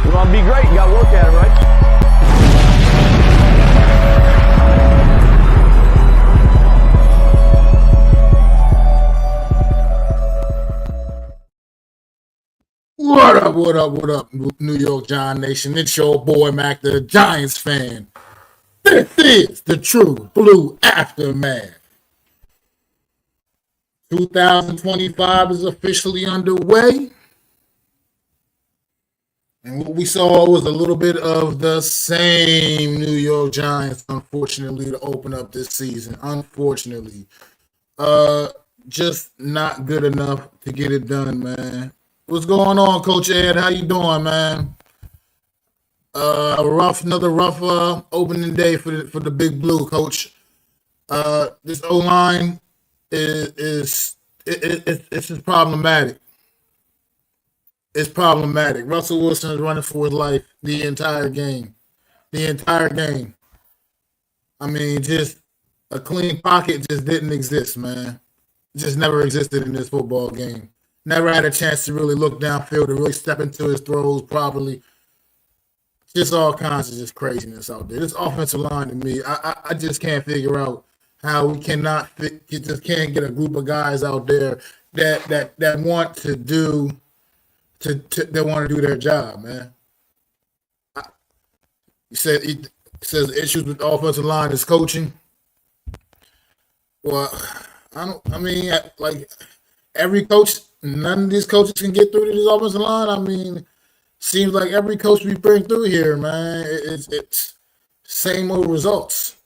You want to be great, you got to work at it, right? What up, New York Giant Nation? It's your boy, Mac, the Giants fan. This is the true blue aftermath. 2025 is officially underway. And what we saw was a little bit of the same New York Giants, unfortunately, to open up this season. Unfortunately. Just not good enough to get it done, man. What's going on, Coach Ed? How you doing, man? Another rough opening day for the Big Blue, Coach. This O-line is problematic. It's problematic. Russell Wilson is running for his life the entire game. I mean, just a clean pocket just didn't exist, man. It just never existed in this football game. Never had a chance to really look downfield, to really step into his throws properly. Just all kinds of just craziness out there. This offensive line, to me, I just can't figure out how we cannot just can't get a group of guys out there that want to do that want to do their job, man. It says issues with the offensive line is coaching. Well, like every coach, none of these coaches can get through to this offensive line. I mean, seems like every coach we bring through here, man, it's same old results.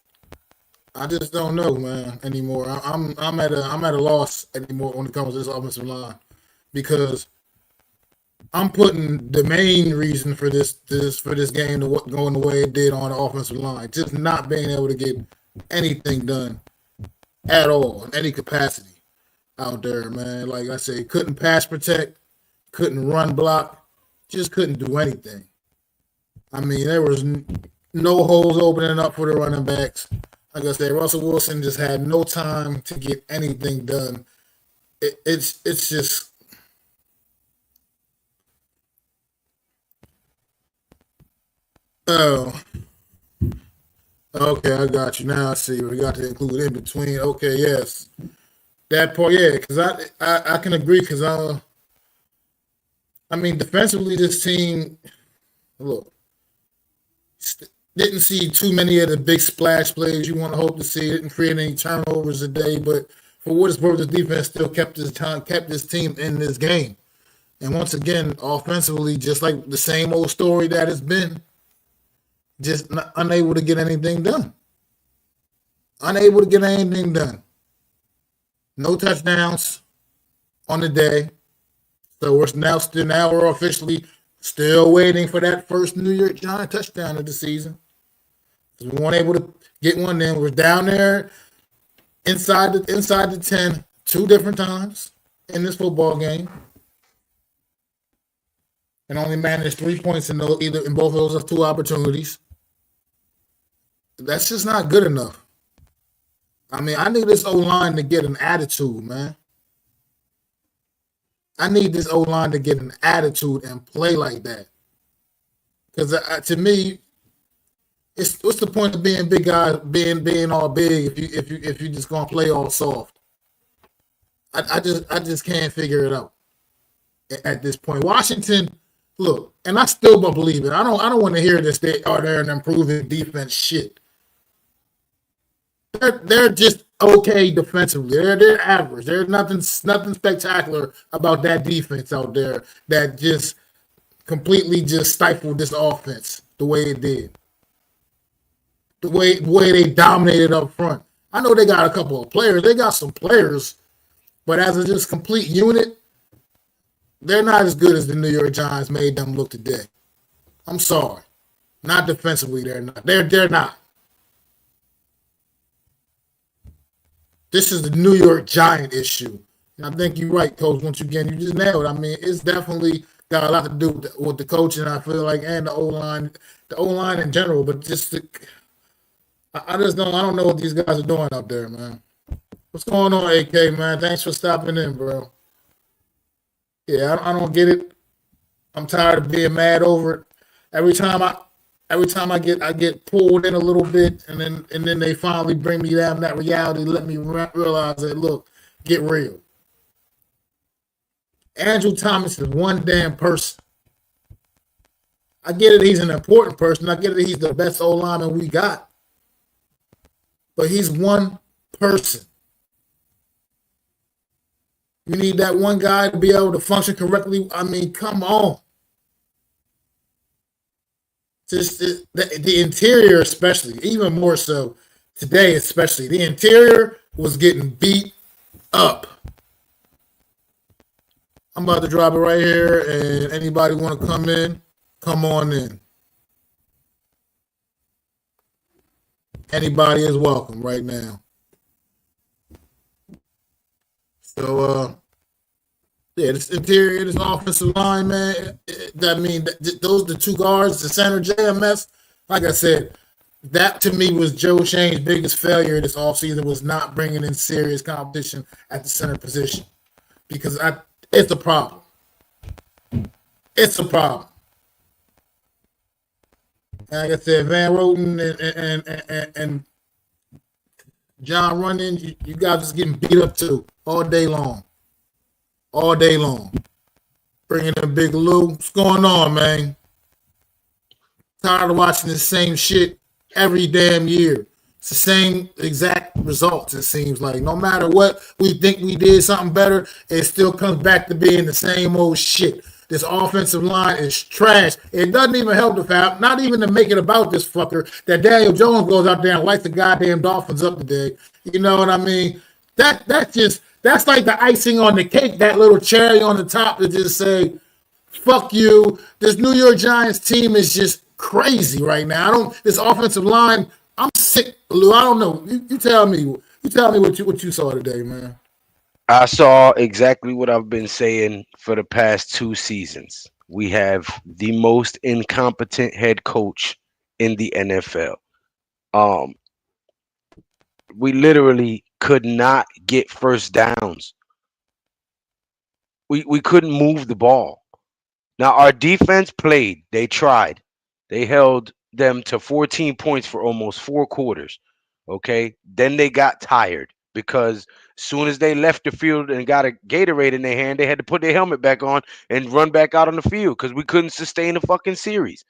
I just don't know, man, anymore. I'm at a loss anymore when it comes to this offensive line, because I'm putting the main reason for this game to going the way it did on the offensive line, just not being able to get anything done at all in any capacity out there, man. Like I say, couldn't pass protect, couldn't run block, just couldn't do anything. I mean, there was no holes opening up for the running backs. Like I said, Russell Wilson just had no time to get anything done. It's just. Oh, okay, I got you. Now I see. We got to include in between. Okay, yes. That part, yeah, because I can agree, because I mean, defensively, this team, look, didn't see too many of the big splash plays you want to hope to see. Didn't create any turnovers today, but for what it's worth, the defense still kept this team in this game. And once again, offensively, just like the same old story that it's been, just unable to get anything done. No touchdowns on the day. So we're officially still waiting for that first New York Giant touchdown of the season. We weren't able to get one then. We're down there inside the 10 two different times in this football game, and only managed 3 points in both of those two opportunities. That's just not good enough. I mean, I need this O-line to get an attitude, man. I need this O-line to get an attitude and play like that. Because to me, what's the point of being big guys, being all big if you just gonna play all soft? I just can't figure it out at this point. Washington, look, and I still don't believe it. I don't want to hear this. They are there and improving defense shit. They're just okay defensively. They're average. There's nothing spectacular about that defense out there that just completely just stifled this offense the way it did. The way they dominated up front. I know they got a couple of players. They got some players, but as a just complete unit, they're not as good as the New York Giants made them look today. I'm sorry. Not defensively, they're not. They're not. This is the New York Giant issue. And I think you're right, Coach. Once again, you just nailed it. I mean, it's definitely got a lot to do with the coaching, I feel like, and the O-line in general. But just I don't know what these guys are doing out there, man. What's going on, AK, man? Thanks for stopping in, bro. Yeah, I don't get it. I'm tired of being mad over it. every time I I get pulled in a little bit, and then they finally bring me down that reality, let me realize that look, get real. Andrew Thomas is one damn person. I get it, he's an important person. I get it, he's the best O lineman we got, but he's one person. You need that one guy to be able to function correctly. I mean, come on. Just the interior, especially, even more so today, especially the interior was getting beat up. I'm about to drop it right here, and anybody want to come in, come on in. Anybody is welcome right now. So, yeah, this interior, this offensive line, man. I mean, those the two guards, the center, JMS. Like I said, that to me was Joe Shane's biggest failure this offseason, was not bringing in serious competition at the center position, because it's a problem. It's a problem. And like I said, Van Roten and John Runyon, you guys just getting beat up too all day long. All day long. Bringing in Big Lou. What's going on, man? Tired of watching the same shit every damn year. It's the same exact results, it seems like. No matter what we think we did something better, it still comes back to being the same old shit. This offensive line is trash. It doesn't even help the fact, not even to make it about this fucker, that Daniel Jones goes out there and lights the goddamn Dolphins up today. You know what I mean? That's like the icing on the cake, that little cherry on the top to just say, fuck you. This New York Giants team is just crazy right now. This offensive line, I'm sick, Lou. I don't know. You tell me. You tell me what you saw today, man. I saw exactly what I've been saying for the past 2 seasons. We have the most incompetent head coach in the NFL. We literally could not get first downs. We couldn't move the ball. Now, our defense played. They tried. They held them to 14 points for almost 4 quarters. Okay? Then they got tired, because as soon as they left the field and got a Gatorade in their hand, they had to put their helmet back on and run back out on the field, because we couldn't sustain a fucking series.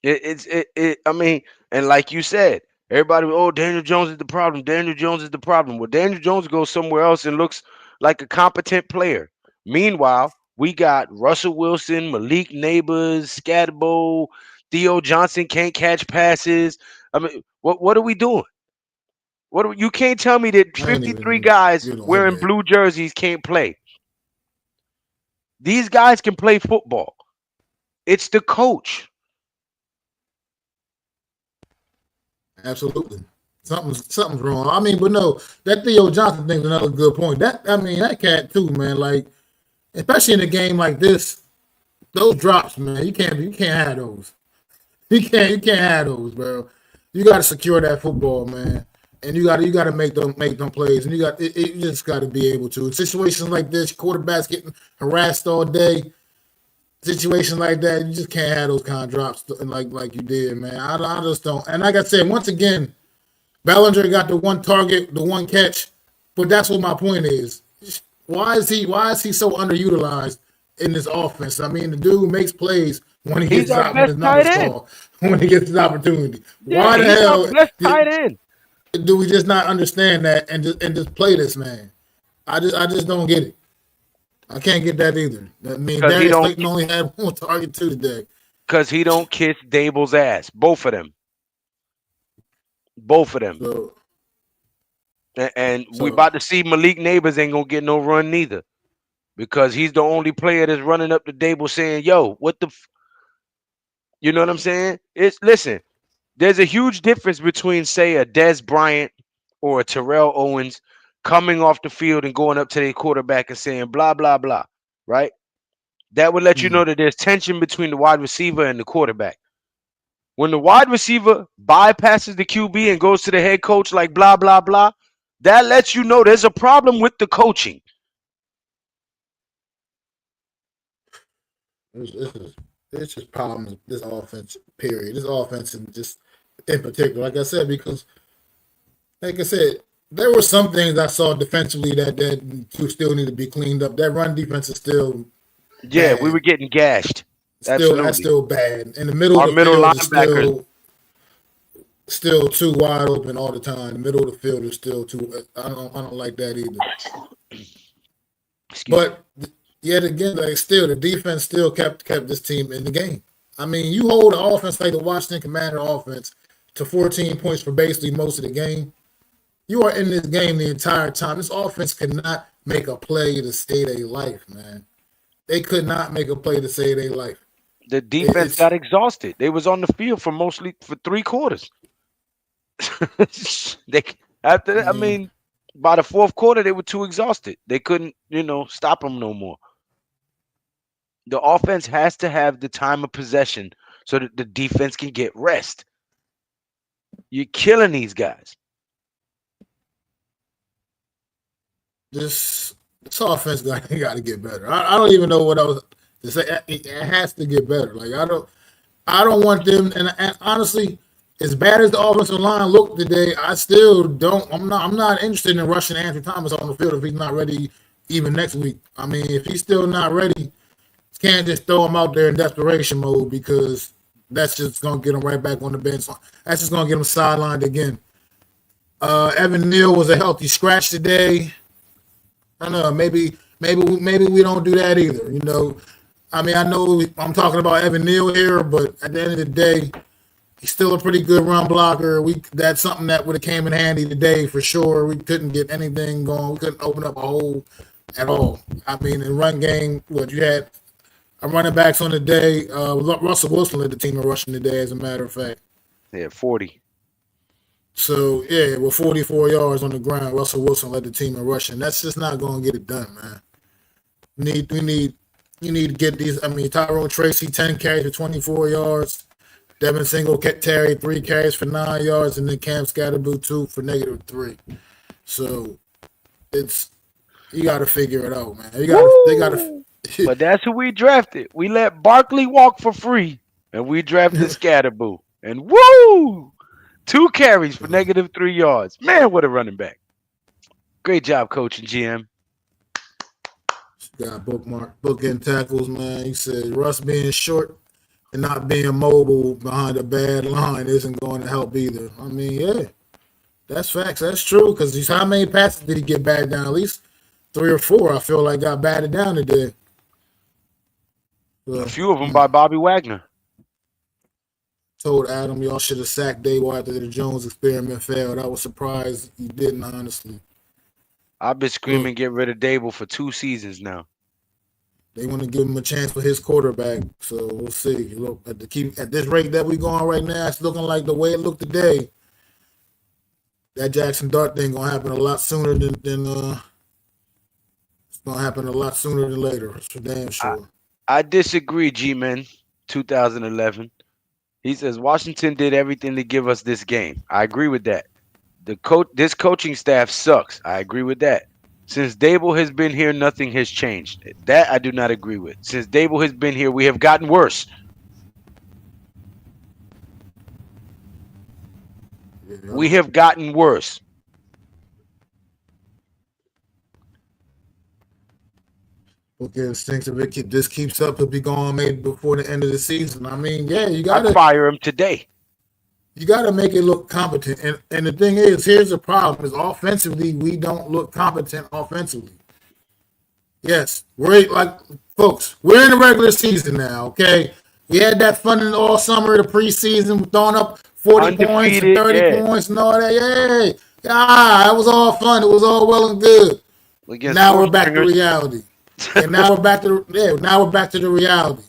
I mean, and like you said, everybody, oh, Daniel Jones is the problem. Daniel Jones is the problem. Well, Daniel Jones goes somewhere else and looks like a competent player. Meanwhile, we got Russell Wilson, Malik Neighbors, Scatterbo, Theo Johnson can't catch passes. I mean, what are we doing? You can't tell me that 53 guys wearing blue jerseys can't play. These guys can play football. It's the coach. Absolutely. Something's wrong. I mean, but no, that Theo Johnson thing's another good point. That cat too, man. Like, especially in a game like this, those drops, man, you can't have those. You can't have those, bro. You got to secure that football, man, and you got to make them plays, and you just got to be able to. In situations like this, quarterbacks getting harassed all day. Situations like that, you just can't have those kind of drops like you did, man. I just don't. And like I said, once again, Bellinger got the one target, the one catch, but that's what my point is. Why is he so underutilized in this offense? I mean, the dude makes plays when he gets when he gets his opportunity. Yeah, why the hell tight end? Do we just not understand that and just play this man? I just don't get it. I can't get that either. I mean, Darius Slayton only had one target too today. Because he don't kiss Dable's ass. Both of them. So, and we about to see Malik Neighbors ain't going to get no run neither. Because he's the only player that's running up to Dable saying, yo, what the you know what I'm saying? Listen, there's a huge difference between, say, a Dez Bryant or a Terrell Owens coming off the field and going up to their quarterback and saying blah, blah, blah, right? That would let you know that there's tension between the wide receiver and the quarterback. When the wide receiver bypasses the QB and goes to the head coach like blah, blah, blah, that lets you know there's a problem with the coaching. It's just problems. This offense, period. This offense, and just in particular, like I said, because like I said, there were some things I saw defensively that still need to be cleaned up. That run defense is still Yeah, we were bad. getting gashed. That's Absolutely. still bad. In the middle Our of the middle field is linebackers. still too wide open all the time. The middle of the field is still too. I don't like that either. Excuse me. But yet again, like still, the defense still kept this team in the game. I mean, you hold an offense like the Washington Commander offense to 14 points for basically most of the game. You are in this game the entire time. This offense could not make a play to save their life, man. They could not make a play to save their life. The defense It's got exhausted. They was on the field for 3 quarters. they after I that, I mean, mean, by the fourth quarter, they were too exhausted. They couldn't, stop them no more. The offense has to have the time of possession so that the defense can get rest. You're killing these guys. this offense got to get better. I don't even know what I was to say. It has to get better. Like I don't want them. And honestly, as bad as the offensive line looked today, I still don't. I'm not interested in rushing Andrew Thomas on the field if he's not ready even next week. I mean, if he's still not ready, you can't just throw him out there in desperation mode because that's just gonna get him right back on the bench. That's just gonna get him sidelined again. Evan Neal was a healthy scratch today. I don't know. Maybe we don't do that either. I mean, I know I'm talking about Evan Neal here, but at the end of the day, he's still a pretty good run blocker. That's something that would have came in handy today for sure. We couldn't get anything going. We couldn't open up a hole at all. I mean, in run game, you had running backs on the day. Russell Wilson led the team in rushing today, as a matter of fact. Yeah, 40. So, yeah, with 44 yards on the ground, Russell Wilson led the team in rushing. That's just not going to get it done, man. You need to get these. I mean, Tyrone Tracy, 10 carries for 24 yards. Devin Singletary, 3 carries for 9 yards. And then Cam Scatterboo, 2 for -3. So, you got to figure it out, man. They got to. But that's who we drafted. We let Barkley walk for free, and we drafted Scatterboo. And woo! 2 carries for -3 yards. Man, what a running back. Great job, coach and GM. Got bookend tackles, man. He said Russ being short and not being mobile behind a bad line isn't going to help either. I mean, yeah, that's facts. That's true because how many passes did he get batted down? At least 3 or 4, I feel like, got batted down today. A few of them by Bobby Wagner. Told Adam y'all should have sacked Dable after the Jones experiment failed. I was surprised you didn't, honestly. I've been screaming get rid of Dable for 2 seasons now. They want to give him a chance for his quarterback, so we'll see. Look, at this rate that we're going right now, it's looking like the way it looked today. That Jackson Dart thing gonna happen a lot sooner than it's gonna happen a lot sooner than later. That's for damn sure. I disagree, G-Man. 2011. He says Washington did everything to give us this game. I agree with that. This coaching staff sucks. I agree with that. Since Dable has been here, nothing has changed. That I do not agree with. Since Dable has been here, we have gotten worse. Yeah. We have gotten worse. Okay, stinks if this keeps up, he'll be gone maybe before the end of the season. I mean, yeah, you gotta I'd fire him today. You gotta make it look competent. And the thing is, here's the problem: is offensively, we don't look competent offensively. Yes, we're folks, we're in the regular season now, okay? We had that fun in all summer, the preseason, throwing up 40 points and 30 points and all that. Yay! That was all fun. It was all well and good. Now we're back to reality. And now we're back to the reality.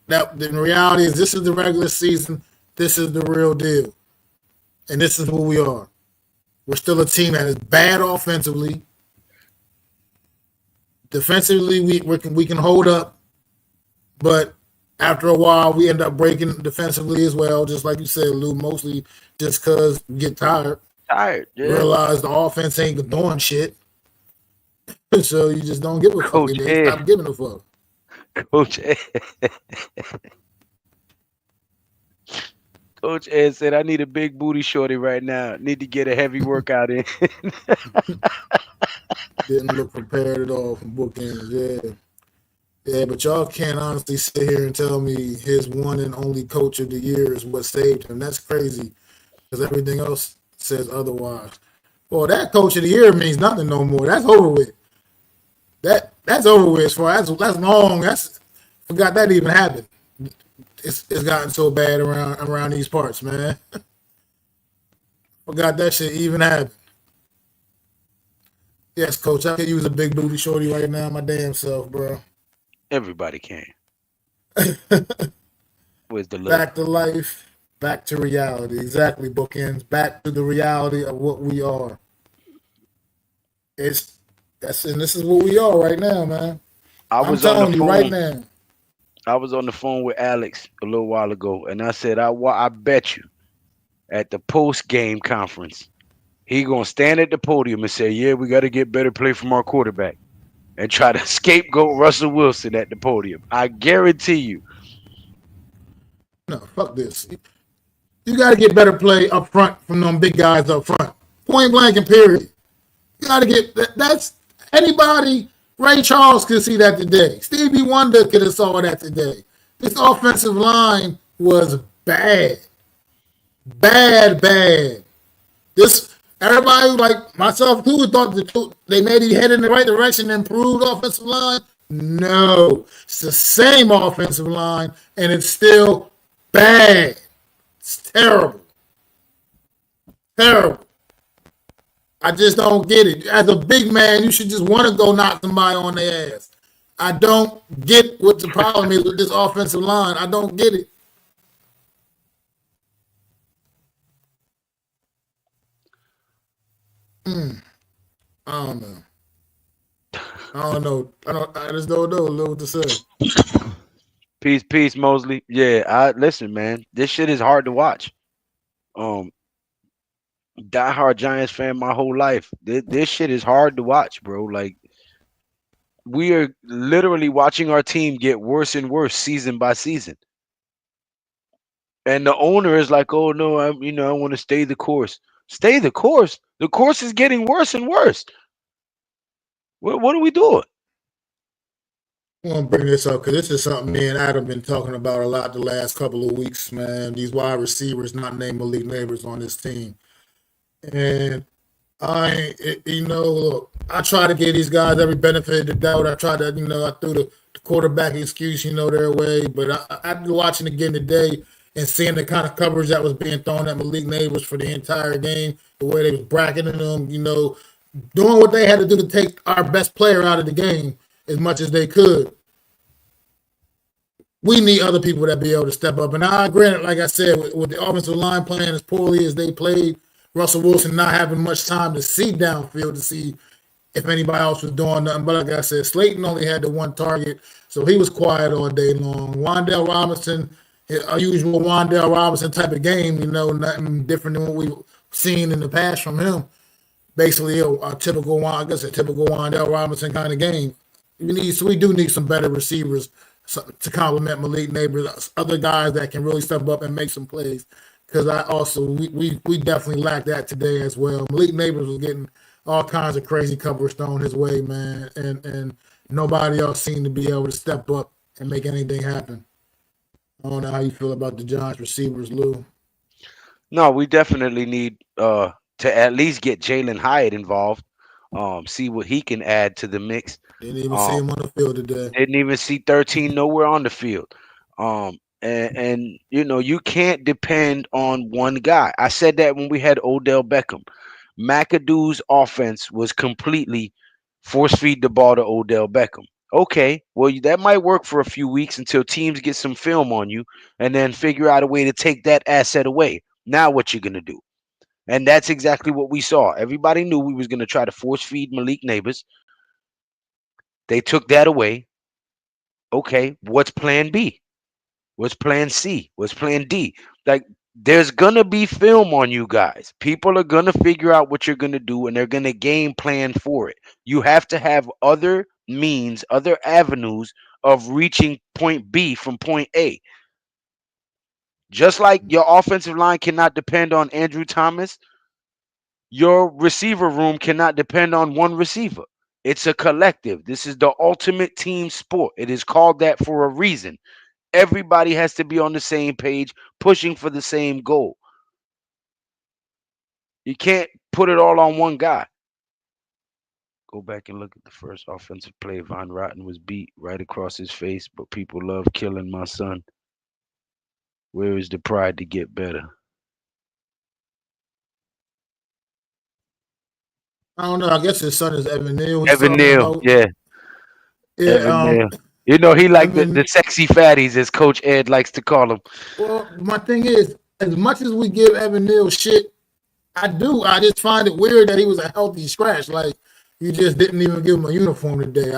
Now the reality is this is the regular season. This is the real deal. And this is who we are. We're still a team that is bad offensively. Defensively, we can hold up, but after a while, we end up breaking defensively as well. Just like you said, Lou, mostly just because we get tired. Yeah. Realize the offense ain't doing shit, so you just don't give a fuck. They stop giving a fuck. Coach Ed, Coach Ed said, "I need a big booty shorty right now. Need to get a heavy workout in." Didn't look prepared at all from bookends. Yeah. Yeah, but y'all can't honestly sit here and tell me his one and only coach of the year is what saved him. That's crazy because everything else says otherwise. Well, that coach of the year means nothing no more. That's over with. That's over with. As far as that's long. That's forgot that even happened. It's gotten so bad around these parts, man. Forgot that shit even happened. Yes, coach, I could use a big booty shorty right now, my damn self, bro. Everybody can. Where's the little? Back to life, back to reality. Exactly, bookends. Back to the reality of what we are. It's that's and this is what we are right now, man. I I'm was on the telling you right phone. now. I was on the phone with Alex a little while ago, and I said, I bet you at the post game conference, he gonna stand at the podium and say, "Yeah, we got to get better play from our quarterback," and try to scapegoat Russell Wilson at the podium. I guarantee you. No, fuck this. You got to get better play up front from them big guys up front. Point blank and period. You got to get that's anybody. Ray Charles could see that today. Stevie Wonder could have saw that today. This offensive line was bad, bad. This everybody like myself too thought they made it head in the right direction, improved offensive line. No, it's the same offensive line, and it's still bad. It's terrible, terrible. I just don't get it. As a big man, you should just want to go knock somebody on their ass. I don't get what the problem is with this offensive line. I don't get it. I don't know. I don't know. I just don't know what to say. Peace, Mosley. Yeah, I listen, man. This shit is hard to watch. Um, diehard Giants fan my whole life. This shit is hard to watch, bro. Like we are literally watching our team get worse and worse season by season. And the owner is like, "Oh no, I want to stay the course. Stay the course. The course is getting worse and worse. What are we doing?" I want to bring this up because this is something me and Adam been talking about a lot the last couple of weeks, man. These wide receivers not named Malik Neighbors on this team. And look, I try to give these guys every benefit of the doubt. I try to, I threw the quarterback excuse, their way. But after watching again today and seeing the kind of coverage that was being thrown at Malik Neighbors for the entire game, the way they was bracketing them, doing what they had to do to take our best player out of the game as much as they could. We need other people that be able to step up. And I agree, like I said, with the offensive line playing as poorly as they played, Russell Wilson not having much time to see downfield to see if anybody else was doing nothing. But like I said, Slayton only had the one target, so he was quiet all day long. Wan'Dale Robinson, a usual Wan'Dale Robinson type of game, nothing different than what we've seen in the past from him. Basically, a typical Wan'Dale Robinson kind of game. We do need some better receivers to complement Malik Neighbors, other guys that can really step up and make some plays. Because we definitely lacked that today as well. Malik Neighbors was getting all kinds of crazy coverage thrown his way, man, and nobody else seemed to be able to step up and make anything happen. I don't know how you feel about the Giants receivers, Lou. No, we definitely need to at least get Jalen Hyatt involved. See what he can add to the mix. Didn't even see Um, him on the field today. didn't even see 13 nowhere on the field. And you can't depend on one guy. I said that when we had Odell Beckham. McAdoo's offense was completely force feed the ball to Odell Beckham. Okay, well that might work for a few weeks until teams get some film on you and then figure out a way to take that asset away. Now what you gonna do? And that's exactly what we saw. Everybody knew we was gonna try to force feed Malik Neighbors. They took that away. Okay, what's plan B? What's plan C? What's plan D? Like, there's gonna be film on you guys. People are gonna figure out what you're gonna do and they're gonna game plan for it. You have to have other means, other avenues of reaching point B from point A. Just like your offensive line cannot depend on Andrew Thomas, your receiver room cannot depend on one receiver. It's a collective. This is the ultimate team sport. It is called that for a reason. Everybody has to be on the same page, pushing for the same goal. You can't put it all on one guy. Go back and look at the first offensive play. Von Rotten was beat right across his face, but people love killing my son. Where is the pride to get better? I don't know. I guess his son is Evan Neal. He's Evan talking Neal, about. yeah, Yeah. Evan Neal. You know he like the Evan. sexy fatties, as Coach Ed likes to call them. Well, my thing is, as much as we give Evan Neal shit, I do. I just find it weird that he was a healthy scratch. Like you just didn't even give him a uniform today.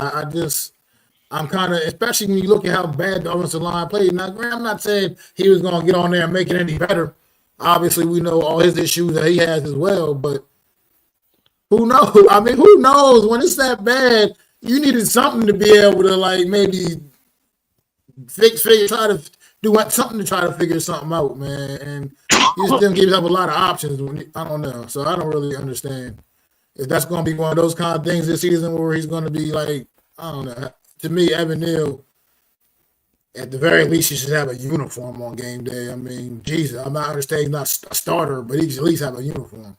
I'm kind of, especially when you look at how bad the offensive line played. Now, I'm not saying he was going to get on there and make it any better. Obviously, we know all his issues that he has as well, but who knows? I mean, who knows? When it's that bad, you needed something to be able to, like, maybe try to do something to try to figure something out, man. And you just didn't give yourself a lot of options. I don't know. So I don't really understand if that's going to be one of those kind of things this season where he's going to be like, I don't know. To me, Evan Neal, at the very least, he should have a uniform on game day. I mean, Jesus, I'm not understanding he's not a starter, but he should at least have a uniform.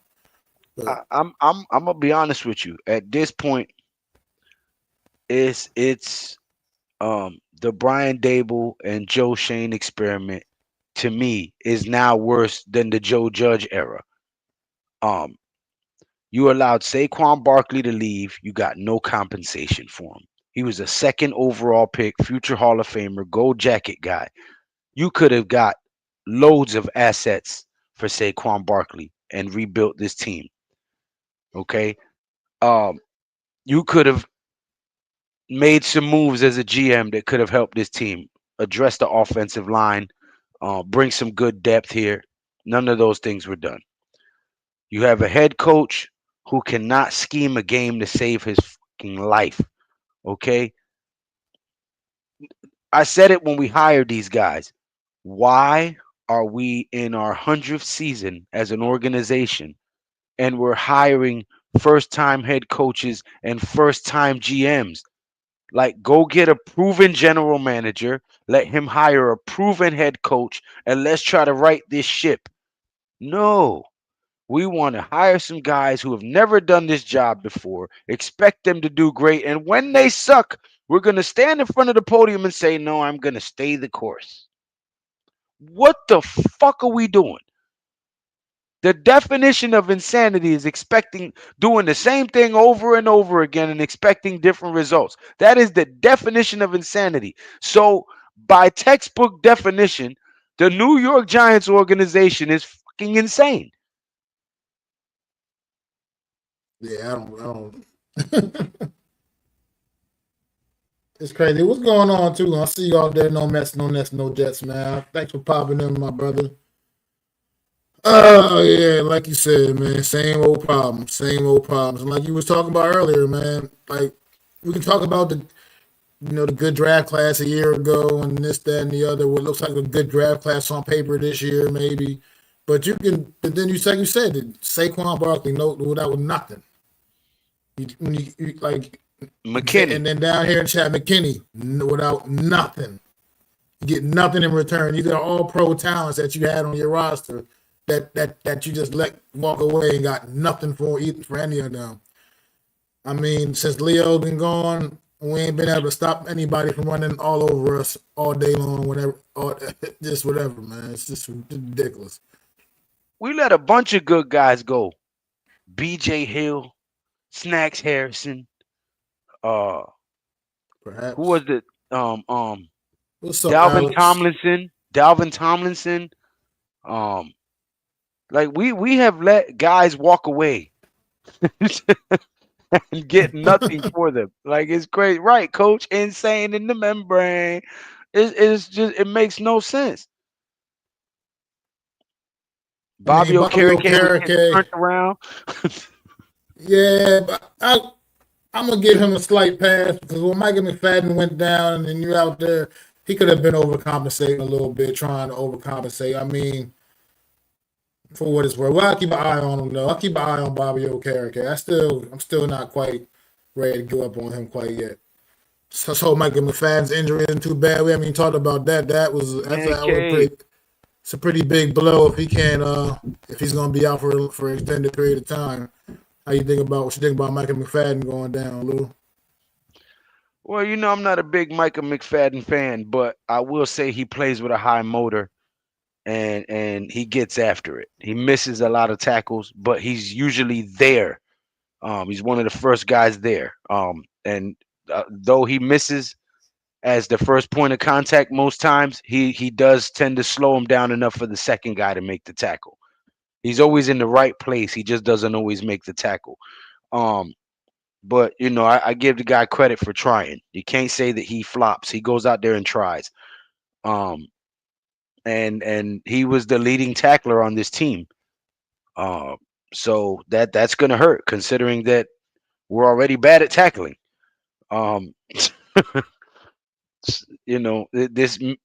But I'm gonna be honest with you. At this point, it's the Brian Dable and Joe Shane experiment to me is now worse than the Joe Judge era. Um, you allowed Saquon Barkley to leave. You got no compensation for him. He was a second overall pick, future Hall of Famer, gold jacket guy. You could have got loads of assets for Saquon Barkley and rebuilt this team. Okay. Um, you could have made some moves as a GM that could have helped this team address the offensive line, bring some good depth here. None of those things were done. You have a head coach who cannot scheme a game to save his fucking life. Okay. I said it when we hired these guys. Why are we in our 100th season as an organization and we're hiring first time head coaches and first time GMs? Like, go get a proven general manager, let him hire a proven head coach, and let's try to right this ship. No, we want to hire some guys who have never done this job before, expect them to do great, and when they suck, we're going to stand in front of the podium and say, no, I'm going to stay the course. What the fuck are we doing? The definition of insanity is doing the same thing over and over again and expecting different results. That is the definition of insanity. So, by textbook definition, the New York Giants organization is fucking insane. yeah, I don't. It's crazy. What's going on too? I see you out there. No Mets, no Nets, no Jets, man. Thanks for popping in, my brother. Oh yeah, like you said, man. Same old problems. Same old problems. And like you was talking about earlier, man. Like we can talk about the good draft class a year ago and this, that, and the other. What looks like a good draft class on paper this year, maybe. But you can. But then you said it. Saquon Barkley, no, without nothing. Like McKinney. and then down here in chat, McKinney, without nothing. You get nothing in return. These are all pro talents that you had on your roster that you just let walk away and got nothing for any of them. I mean, since Leo's been gone, we ain't been able to stop anybody from running all over us all day long, whatever, just whatever, man. It's just ridiculous. We let a bunch of good guys go. BJ Hill, Snacks Harrison, uh who Perhaps. was it? What's up, Dalvin Alex? Tomlinson. Dalvin Tomlinson. Um like we have let guys walk away and get nothing for them. Like, it's crazy. Right, coach? Insane in the membrane. It's just, it makes no sense. I mean, Bobby Bobby Okereke was getting Okereke, turned around. yeah, but I'm gonna give him a slight pass because when Michael McFadden went down and then you're out there, he could have been overcompensating a little bit, trying to overcompensate. I mean, for what it's worth, well, I keep an eye on him though. I keep an eye on Bobby Okereke. I'm still not quite ready to give up on him quite yet. So Michael McFadden's injury isn't too bad. We haven't even talked about that. Man, That was a K, pretty. It's a pretty big blow if he can't. If he's gonna be out for an extended period of time. How you think about what you think about Michael McFadden going down, Lou? well, I'm not a big Michael McFadden fan, but I will say he plays with a high motor and he gets after it. He misses a lot of tackles, but he's usually there. He's one of the first guys there. And though he misses as the first point of contact most times, he does tend to slow him down enough for the second guy to make the tackle. He's always in the right place. He just doesn't always make the tackle. Um, but I give the guy credit for trying. You can't say that he flops. He goes out there and tries. Um, and he was the leading tackler on this team. Uh, so that's gonna hurt considering that we're already bad at tackling. Um,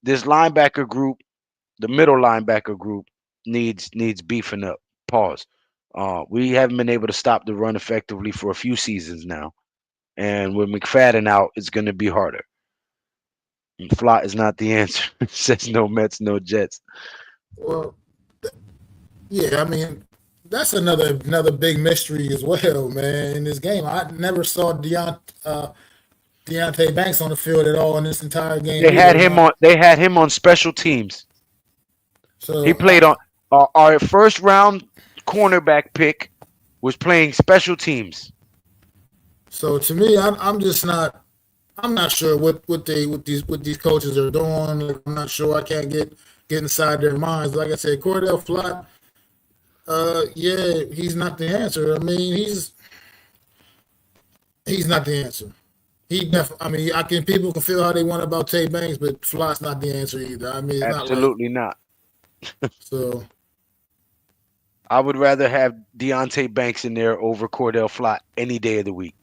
this linebacker group, the middle linebacker group, needs beefing up. Pause. We haven't been able to stop the run effectively for a few seasons now, and with McFadden out, it's going to be harder. And Flott is not the answer. Says no Mets, no Jets. Well, yeah, I mean that's another big mystery as well, man. In this game, I never saw Deontay Banks on the field at all in this entire game They had either. him on. They had him on special teams. He So played on our first round cornerback pick was playing special teams. so to me, I'm just not. I'm not sure what these coaches are doing. Like, I'm not sure. I can't get inside their minds. Like I said, Cordell Flott. Yeah, he's not the answer. I mean, he's not the answer. He definitely. I mean, I can people can feel how they want about Tay Banks, but Flott's not the answer either. I mean, it's not like Absolutely not. so. I would rather have Deontay Banks in there over Cordell Flott any day of the week.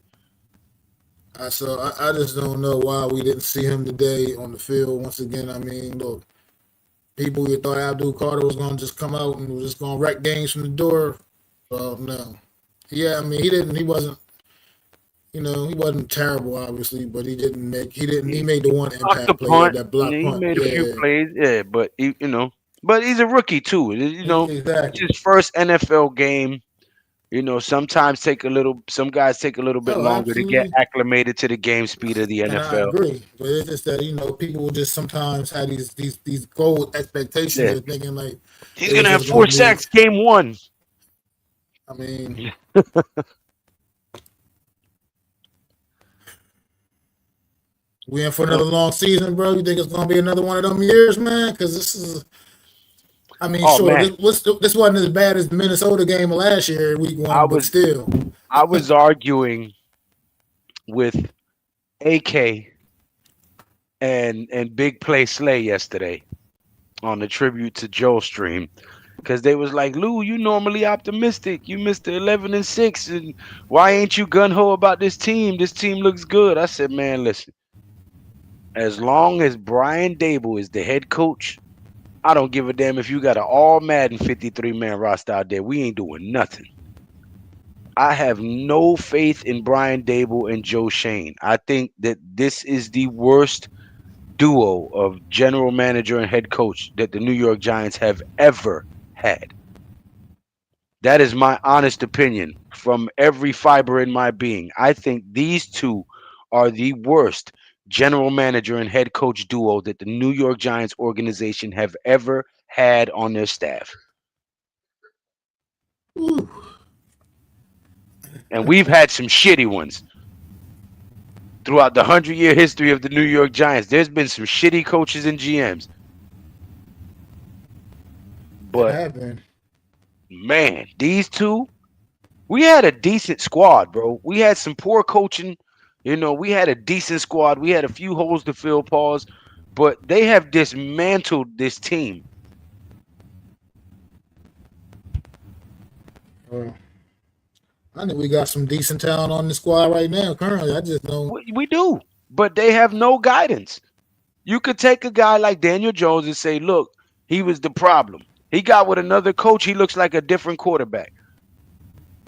I just don't know why we didn't see him today on the field once again. I mean, look, people who thought Abdul Carter was going to just come out and was just going to wreck games from the door. Well, no. Yeah, I mean, he didn't. He wasn't. He wasn't terrible, obviously, but he didn't make. He didn't. He He made the one blocked the impact play, punt. that block He punt. made a few Yeah, plays. Yeah, but but he's a rookie too. It's exactly. his first NFL game. Sometimes some guys take a little bit Oh, longer to get absolutely. acclimated to the game speed of the And I NFL. agree, but it's just that people will just sometimes have these gold expectations Yeah, of thinking like he's it was gonna have just going four to be. sacks game one. I mean, we in for Uh, another long season, bro. You think it's going to be another one of them years, man? Because this is. I mean, oh sure, man, this wasn't as bad as the Minnesota game of last year, week I one, but was still. I was arguing with AK and Big Play Slay yesterday on the tribute to Joe stream because they was like, Lou, you normally optimistic. You missed the 11-6, and why ain't you gun ho about this team? This team looks good. I said, man, listen. As long as Brian Dable is the head coach, I don't give a damn if you got an all Madden 53-man roster out there. We ain't doing nothing. I have no faith in Brian Dable and Joe Shane. I think that this is the worst duo of general manager and head coach that the New York Giants have ever had. That is my honest opinion from every fiber in my being. I think these two are the worst general manager and head coach duo that the New York Giants organization have ever had on their staff. Ooh. And we've had some shitty ones throughout the 100-year history of the New York Giants. There's been some shitty coaches and GMs. It But happened. man, these two, we had a decent squad, bro. We had some poor coaching. We had a decent squad. We had a few holes to fill, pause, but they have dismantled this team. Well, I think we got some decent talent on the squad right now. Currently, I just don't. We do, but they have no guidance. You could take a guy like Daniel Jones and say, look, he was the problem. He got with another coach. He looks like a different quarterback.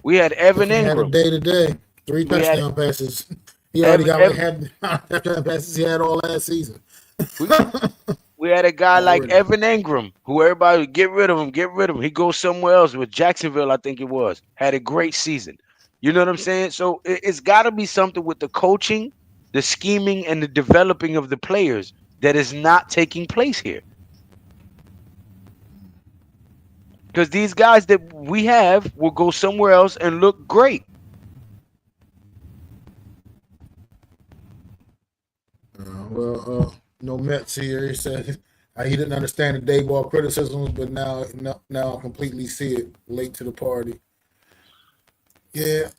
We had Evan He had a Ingram. day to day, 3 We had touchdown passes. He already got like Evan, half touchdown passes he had all last season. we, we had a guy like Already. Evan Ingram, who everybody would get rid of him, get rid of him. He goes somewhere else with Jacksonville, I think it was. Had a great season. You know what I'm saying? So it's got to be something with the coaching, the scheming, and the developing of the players that is not taking place here. Because these guys that we have will go somewhere else and look great. No Mets here. He said he didn't understand the day ball criticisms, but now I completely see it. Late to the party. Yeah.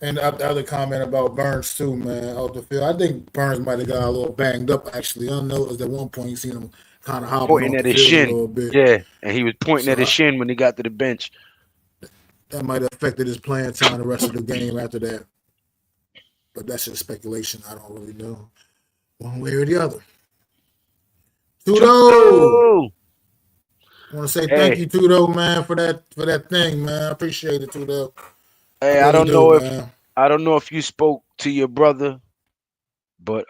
And the other comment about Burns too, man, off the field. I think Burns might have got a little banged up. Actually, I noticed at one point you seen him kind of hobbling Pointing off at the his field a shin. little bit. Yeah, and he was pointing So at his shin when he got to the bench. that might have affected his playing time the rest of the game after that. But that's just speculation. I don't really know one way or the other. Tudo! I want to say thank you, Tudo, man, for that thing, man. I appreciate it, Tudo. Hey, I don't know if you spoke to your brother, but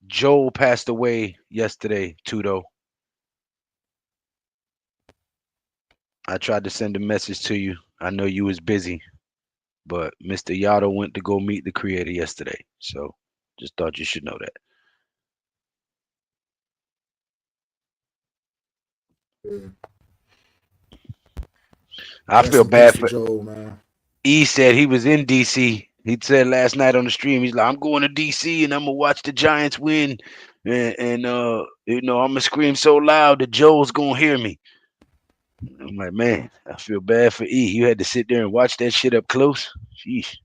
Joel passed away yesterday, Tudo. I tried to send a message to you. I know you was busy, but Mr. Yado went to go meet the creator yesterday. So just thought you should know that. I feel bad for Joel, man. E said he was in DC. He said last night on the stream, he's like, I'm going to DC and I'm gonna watch the Giants win. And I'm gonna scream so loud that Joel's gonna hear me. I'm like, man, I feel bad for E. You had to sit there and watch that shit up close. Sheesh.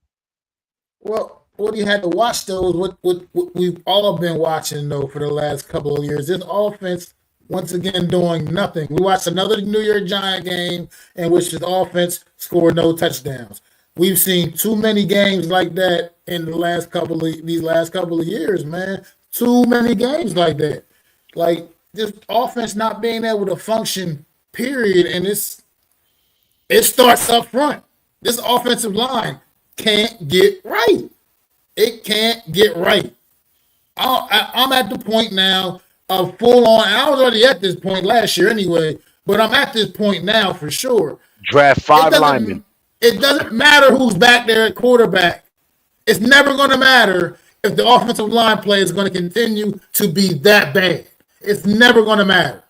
Well, what you had to watch though is what we've all been watching though for the last couple of years. This offense once again doing nothing. We watched another New York Giant game in which the offense scored no touchdowns. We've seen too many games like that in these last couple of years, man. Too many games like that. Like this offense not being able to function, period. And it starts up front. This offensive line can't get right. It can't get right. I'm at the point now of full on. I was already at this point last year anyway, but I'm at this point now for sure. Draft 5 linemen. It doesn't matter who's back there at quarterback. It's never going to matter if the offensive line play is going to continue to be that bad. It's never going to matter.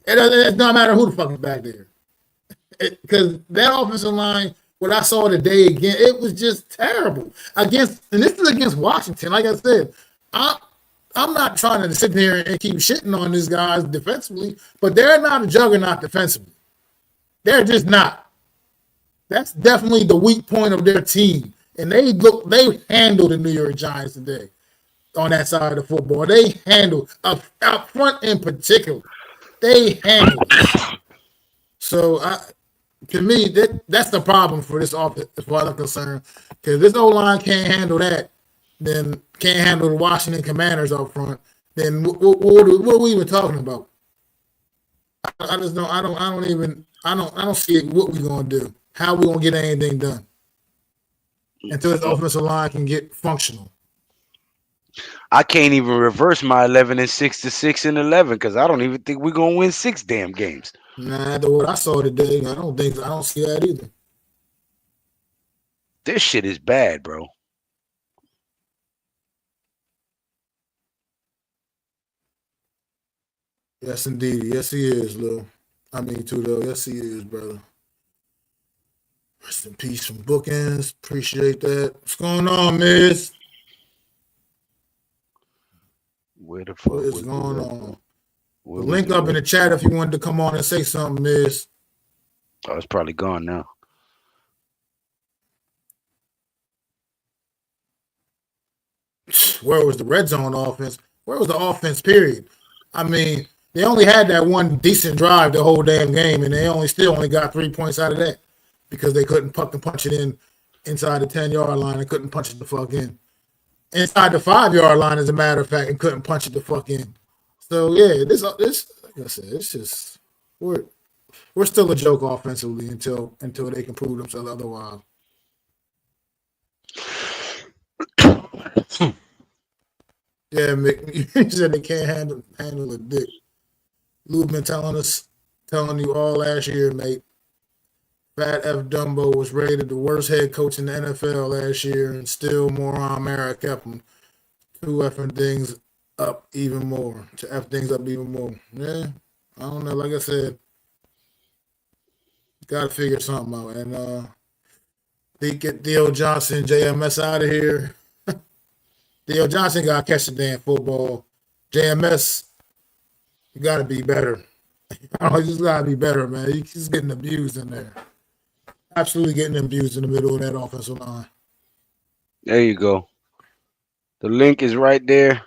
It doesn't matter who the fuck is back there. Because that offensive line, what I saw today again, it was just terrible. And this is against Washington. Like I said, I'm not trying to sit here and keep shitting on these guys defensively, but they're not a juggernaut defensively. They're just not. That's definitely the weak point of their team. And they handled the New York Giants today on that side of the football. They handled up front in particular. They handled it. So to me, that's the problem for this offense as far as I'm concerned. Because this O-line can't handle that, then can't handle the Washington Commanders up front, then what are we even talking about? I just don't. I don't see what we're gonna do. How we gonna get anything done until this offensive line can get functional. I can't even reverse my 11-6 to 6-11 because I don't even think we're gonna win 6 damn games. Nah, after what I saw today, I don't see that either. This shit is bad, bro. Yes, indeed. Yes, he is, Lil. I mean, Tudo. Yes, he is, brother. Rest in peace from Bookends. Appreciate that. What's going on, Miz? Where the fuck? What is going on? Link up in the chat if you wanted to come on and say something, Miz. Oh, it's probably gone now. Where was the red zone offense? Where was the offense, period? I mean, they only had that one decent drive the whole damn game, and they still only got 3 points out of that. because they couldn't fucking punch it in inside the 10-yard line and couldn't punch it the fuck in. Inside the 5-yard line, as a matter of fact, and couldn't punch it the fuck in. So yeah, this like I said, it's just we're still a joke offensively until they can prove themselves otherwise. Yeah, Mick, you said they can't handle a dick. Lou been telling you all last year, mate. Fat F. Dumbo was rated the worst head coach in the NFL last year, and still Moron Mara kept him to effing things up even more. To F things up even more. Yeah, I don't know. Like I said, got to figure something out. And they get Theo Johnson, JMS out of here. Theo Johnson got to catch the damn football. JMS, you got to be better. You just got to be better, man. He's getting abused in there. Absolutely getting abused in the middle of that offensive line. There you go. The link is right there.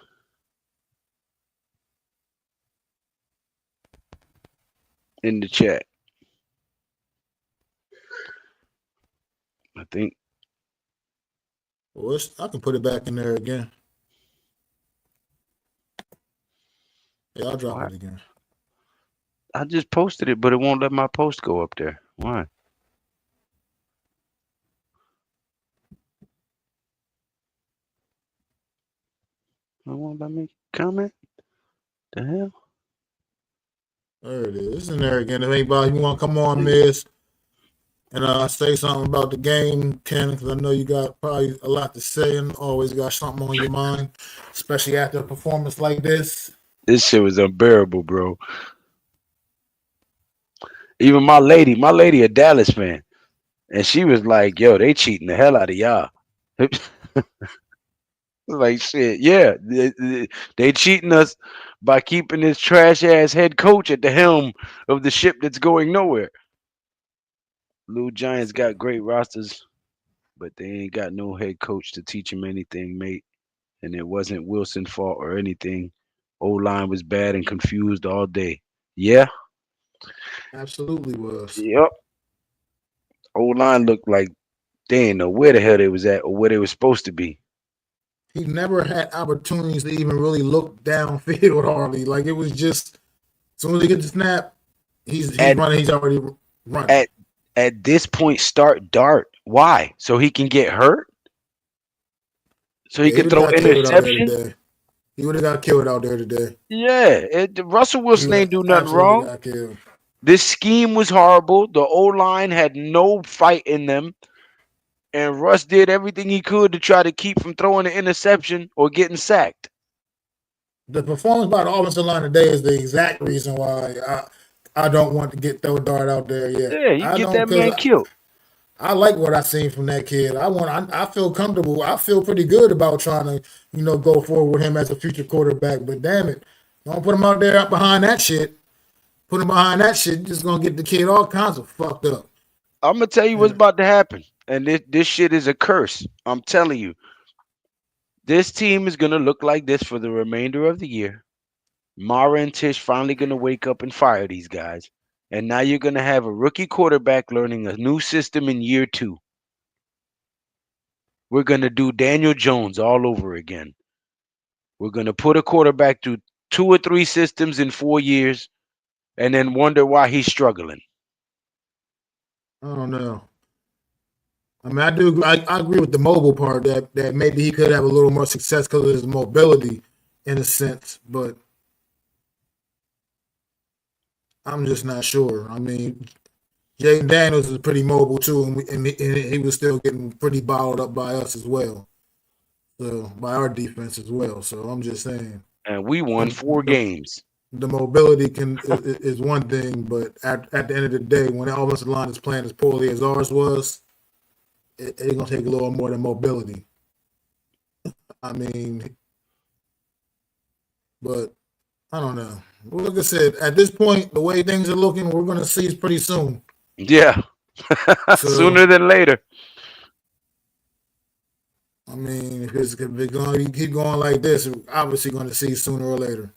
In the chat. I think. Well, I can put it back in there again. Yeah, I'll drop it again. I just posted it, but it won't let my post go up there. Why? It won't let me comment? The hell? There it is. It's in there again. If anybody you want to come on, Miss, and say something about the game, Ken, because I know you got probably a lot to say and always got something on your mind, especially after a performance like this. This shit was unbearable, bro. Even my lady, a Dallas fan, and she was like, "Yo, they cheating the hell out of y'all." Like shit, yeah, they cheating us by keeping this trash ass head coach at the helm of the ship that's going nowhere. Blue Giants got great rosters, but they ain't got no head coach to teach them anything, mate. And it wasn't Wilson's fault or anything. O-line was bad and confused all day. Yeah, Absolutely was. yep. O-line looked like they didn't know where the hell they was at or where they were supposed to be. He never had opportunities to even really look downfield hardly. Like it was just as soon as he gets the snap, he's running. He's already running. At this point, start dart. Why? So he can get hurt? So he can throw interception? He would have got killed out there today. Yeah, Russell Wilson ain't do nothing wrong. Got killed. This scheme was horrible. The O-line had no fight in them. And Russ did everything he could to try to keep from throwing an interception or getting sacked. The performance by the offensive line today is the exact reason why I don't want to throw a dart out there yet. Yeah, you get that man killed. I like what I seen from that kid. I feel comfortable. I feel pretty good about trying to, go forward with him as a future quarterback. But damn it, don't put him out there behind that shit. Put him behind that shit, you're just gonna get the kid all kinds of fucked up. I'm gonna tell you what's about to happen. And this shit is a curse. I'm telling you. This team is going to look like this for the remainder of the year. Mara and Tish finally going to wake up and fire these guys. And now you're going to have a rookie quarterback learning a new system in year 2. We're going to do Daniel Jones all over again. We're going to put a quarterback through 2 or 3 systems in 4 years and then wonder why he's struggling. I don't know. I mean, I agree with the mobile part that maybe he could have a little more success because of his mobility in a sense, but I'm just not sure. I mean, Jaden Daniels is pretty mobile too, and he was still getting pretty bottled up by us as well. So by our defense as well. So I'm just saying. And we won 4 games. The mobility is one thing, but at the end of the day, when the offensive line is playing as poorly as ours was, it's gonna take a little more than mobility. I mean, but I don't know. Like I said, at this point, the way things are looking, we're gonna see it pretty soon. Yeah, sooner than later. I mean, if it's going to keep going like this, we're obviously going to see sooner or later.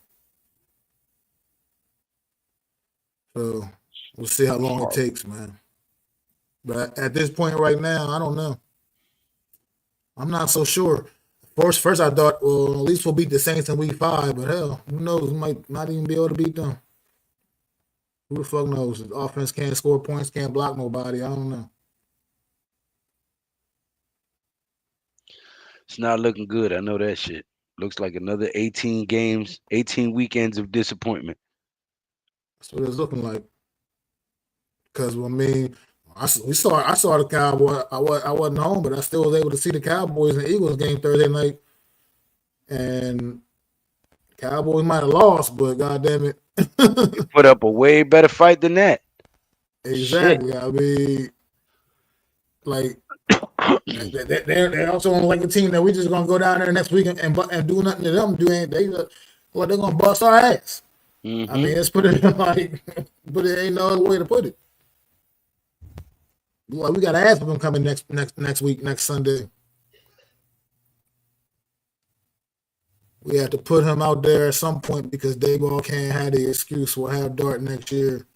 So we'll see how long it takes, man. But at this point right now, I don't know. I'm not so sure. First I thought, well, at least we'll beat the Saints in week 5, but hell, who knows? We might not even be able to beat them. Who the fuck knows? The offense can't score points, can't block nobody. I don't know. It's not looking good. I know that shit. Looks like another 18 games, 18 weekends of disappointment. That's what it's looking like. Because I mean, I saw the Cowboys. I wasn't home, but I still was able to see the Cowboys and Eagles game Thursday night. And Cowboys might have lost, but goddamn it, You put up a way better fight than that. exactly. I mean, like they're also on like a team that we just gonna go down there next week and do nothing to them. They're gonna bust our ass. Mm-hmm. I mean, let's put it like, but it ain't no other way to put it. Like, we got to ask them coming next week, next Sunday. We have to put him out there at some point because Dayball can't have the excuse. We'll have Dart next year.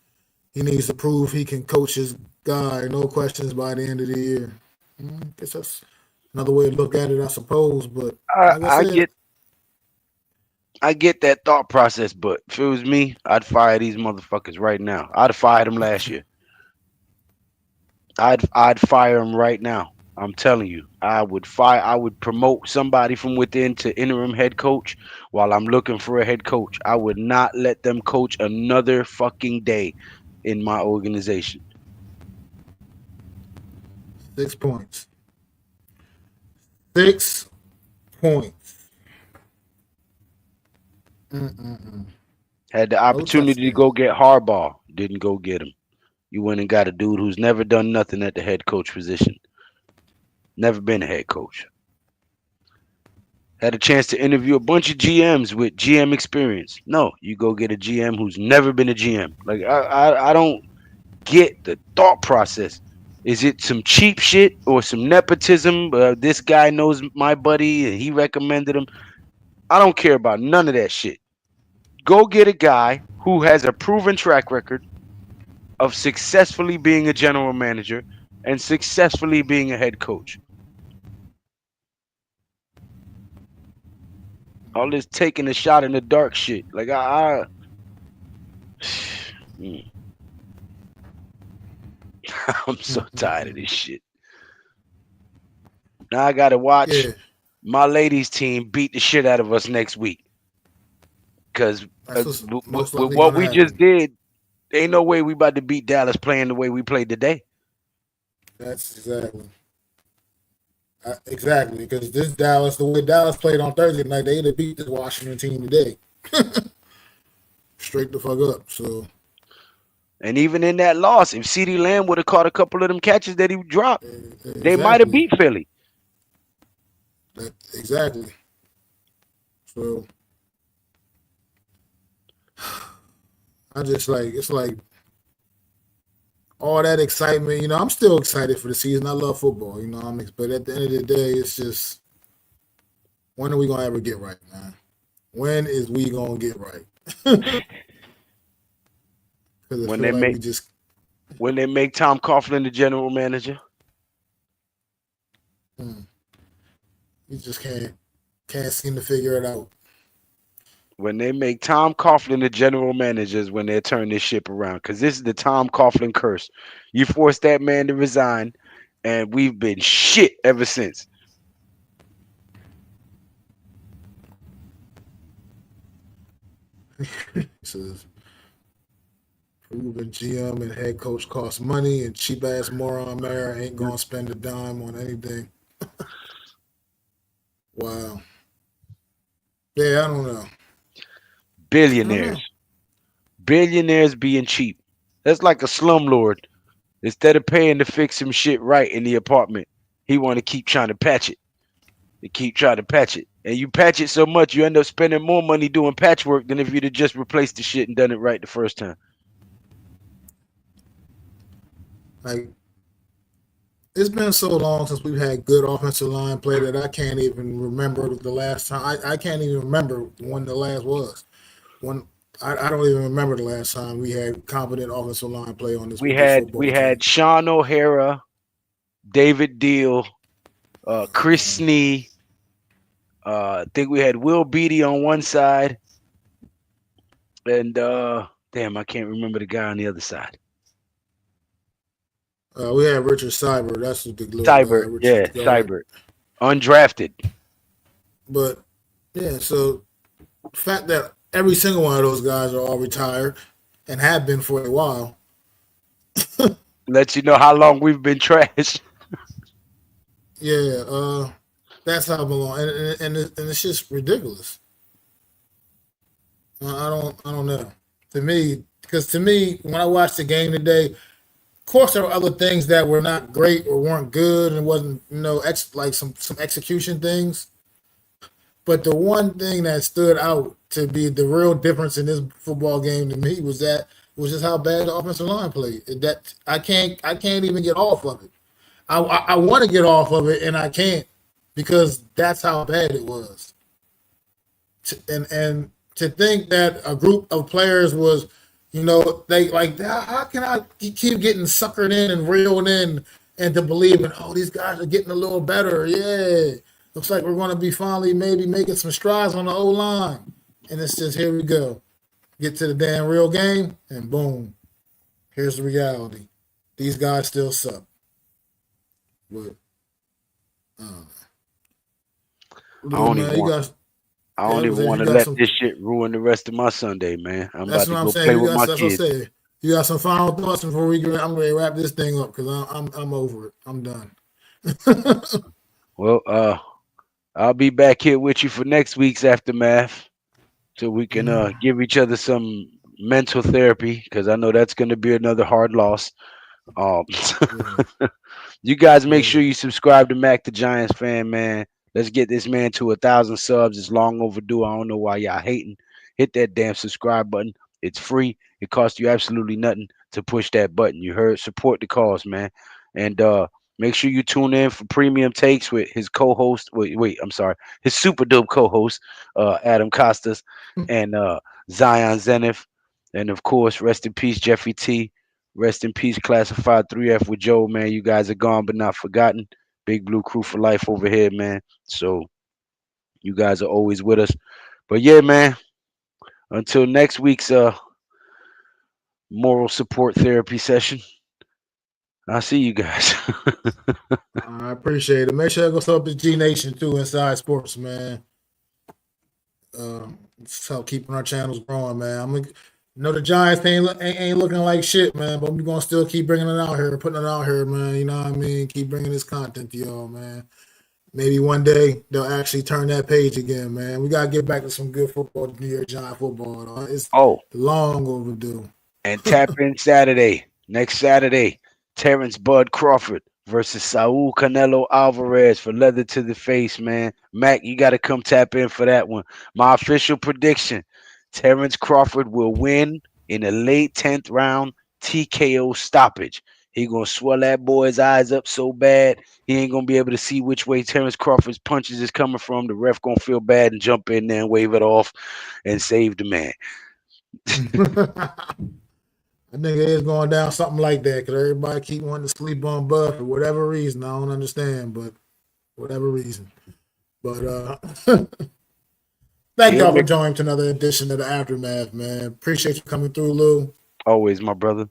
He needs to prove he can coach his guy, no questions, by the end of the year. I guess that's another way to look at it, I suppose. But like I get that thought process, but if it was me, I'd fire these motherfuckers right now. I'd have fired them last year. I'd fire them right now. I'm telling you, I would promote somebody from within to interim head coach while I'm looking for a head coach. I would not let them coach another fucking day in my organization. 6 points. 6 points. Had the opportunity to go get Harbaugh, didn't go get him. You went and got a dude who's never done nothing at the head coach position. Never been a head coach. Had a chance to interview a bunch of GMs with GM experience. No, you go get a GM who's never been a GM. Like I don't get the thought process. Is it some cheap shit or some nepotism? This guy knows my buddy and he recommended him. I don't care about none of that shit. Go get a guy who has a proven track record of successfully being a general manager and successfully being a head coach. All this taking a shot in the dark shit. Like I'm so tired of this shit. Now I gotta watch my ladies team beat the shit out of us next week. Because with what we just did, ain't no way we about to beat Dallas playing the way we played today. That's exactly because this Dallas, the way Dallas played on Thursday night, they'd have beat this Washington team today. Straight the fuck up. So, and even in that loss, if CeeDee Lamb would have caught a couple of them catches that he dropped, they might have beat Philly. Exactly. So, I just it's like all that excitement. You know, I'm still excited for the season. I love football. You know, but at the end of the day, it's just, when are we gonna ever get right, man? When is we gonna get right? When they make Tom Coughlin the general manager, you just can't seem to figure it out. When they make Tom Coughlin the general manager is when they turn this ship around. Because this is the Tom Coughlin curse. You forced that man to resign, and we've been shit ever since. Says, proven GM and head coach costs money, and cheap ass moron mayor ain't gonna spend a dime on anything. Wow. Yeah, I don't know. Billionaires being cheap. That's like a slumlord. Instead of paying to fix some shit right in the apartment, he want to keep trying to patch it. And you patch it so much, you end up spending more money doing patchwork than if you'd have just replaced the shit and done it right the first time. Like, it's been so long since we've had good offensive line play that I can't even remember the last time. I can't even remember when the last was. When I don't even remember the last time we had competent offensive line play on this We with this had football we team. had Sean O'Hara, David Deal, Chris Snee. I think we had Will Beatty on one side, and damn, I can't remember the guy on the other side. We had Richard Cyber. That's the big little guy, Cybert, Richard yeah, guard. Cybert, undrafted. But yeah, so the fact that every single one of those guys are all retired and have been for a while. Let you know how long we've been trash. Yeah, that's how long, and it's just ridiculous. I don't know. To me, because to me, when I watched the game today, of course there were other things that were not great or weren't good, and wasn't like some execution things. But the one thing that stood out to be the real difference in this football game to me was just how bad the offensive line played. That I can't even get off of it. I want to get off of it and I can't because that's how bad it was. And to think that a group of players was, they like how can I keep getting suckered in and reeled in and to believe in these guys are getting a little better. Yeah. Looks like we're going to be finally maybe making some strides on the O line. And it's just, here we go. Get to the damn real game, and boom. Here's the reality. These guys still suck. But, I don't even want to let this shit ruin the rest of my Sunday, man. I'm about to go play with my kids. You got some final thoughts before I'm ready to wrap this thing up because I'm over it. I'm done. Well, I'll be back here with you for next week's aftermath, so we can give each other some mental therapy because I know that's going to be another hard loss. You guys make sure you subscribe to Mac the Giants fan, man. Let's get this man to 1,000 subs. It's long overdue. I don't know why y'all hating. Hit that damn subscribe button. It's free. It costs you absolutely nothing to push that button. You heard? Support the cause, man. And make sure you tune in for premium takes with his co-host. I'm sorry. His super dope co-host, Adam Costas and Zion Zenith. And of course, rest in peace, Jeffrey T. Rest in peace, Classified 3F with Joe, man. You guys are gone but not forgotten. Big Blue Crew for life over here, man. So you guys are always with us. But yeah, man. Until next week's moral support therapy session. I'll see you guys. I appreciate it. Make sure to go sub to G Nation too, Inside Sports, man. It's help keeping our channels growing, man. The Giants ain't looking like shit, man, but we're gonna still keep bringing it out here, putting it out here, man. You know what I mean? Keep bringing this content to y'all, man. Maybe one day they'll actually turn that page again, man. We gotta get back to some good football, New York Giant football. Though. It's long overdue. And tap in next Saturday, Terrence Bud Crawford versus Saul Canelo Alvarez for leather to the face, man. Mac, you got to come tap in for that one. My official prediction, Terrence Crawford will win in a late 10th round TKO stoppage. He going to swell that boy's eyes up so bad, he ain't going to be able to see which way Terrence Crawford's punches is coming from. The ref going to feel bad and jump in there and wave it off and save the man. I think it is going down something like that because everybody keep wanting to sleep on Bud for whatever reason. I don't understand, but whatever reason. But thank y'all for joining to another edition of the Aftermath, man. Appreciate you coming through, Lou. Always, my brother.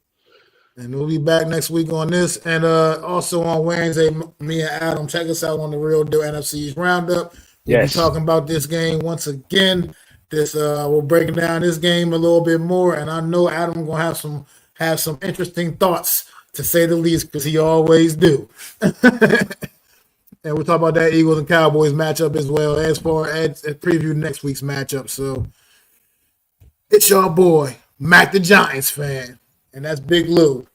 And we'll be back next week on this. And also on Wednesday, me and Adam, check us out on the Real Deal NFC's Roundup. We'll be talking about this game once again. We're breaking down this game a little bit more, and I know Adam gonna have some interesting thoughts to say the least, because he always do. And we'll talk about that Eagles and Cowboys matchup as well as far as preview next week's matchup. So it's your boy, Mac the Giants fan, and that's Big Lou.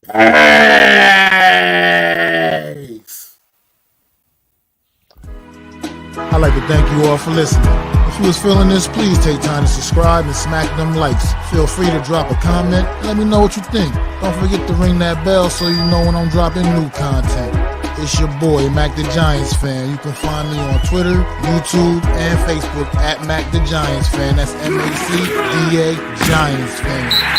Peace. I'd like to thank you all for listening. If you was feeling this, please take time to subscribe and smack them likes. Feel free to drop a comment. Let me know what you think. Don't forget to ring that bell so you know when I'm dropping new content. It's your boy, Mac the Giants fan. You can find me on Twitter, YouTube, and Facebook at Mac the Giants fan. That's MacDa Giants fan.